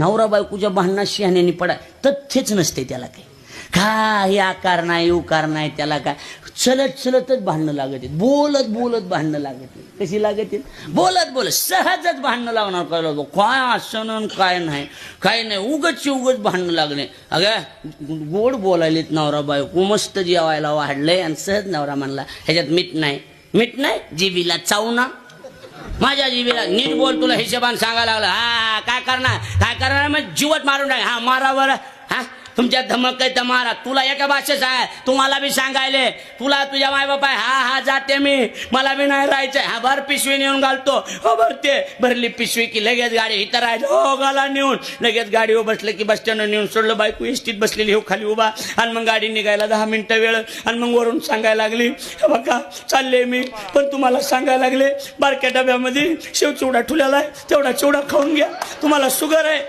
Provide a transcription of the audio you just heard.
नवरा बायकोच्या भांडणात शहाण्याने पडा तथ्यच नसते त्याला काही. काही आकार नाही उकार नाही त्याला काय. चलत चलतच भांडणं लागत आहेत, बोलत बोलत भांडणं लागत आहेत. कशी लागत आहेत? बोलत बोलत सहजच भांडणं लागणार. काय असं काय नाही काय नाही, उगच भांडणं लागणे. अगं गोड बोलायलेत नवरा बायको, मस्त जेवायला वाढलंय आणि सहज नवरा म्हणला ह्याच्यात मीठ नाही जिबीला चावना. माझ्या जीबीला नीट बोल, तुला हिशोबान सांगायला लागला. हा काय करणार मग जीवत मारून टाक. हा मारा बरं. हा तुमच्या धमक काही तर मारा. तुला एका भाषेत आहे, तुम्हाला बी सांगायले. तुला तुझ्या माय बाप आहे. हा जाते मी, मला बी नाही राहायचंय. हा भर पिशवी नेऊन घालतो. हो भरते भरली पिशवी की लगेच गाडी इथं राहायचं. हो गाला नेऊन लगेच गाडीवर बसलं की बस स्टँडवर नेऊन सोडलं. बायको एसटीत बसलेली हो खाली उभा, आणि मग गाडी निघायला 10 मिनिटं वेळ. आणि मग वरून सांगायला लागली बघा चालले मी, पण तुम्हाला सांगायला लागले बारक्या डब्यामध्ये शेव चिवडा ठुलेला आहे, तेवढा चिवडा खाऊन घ्या. तुम्हाला शुगर आहे.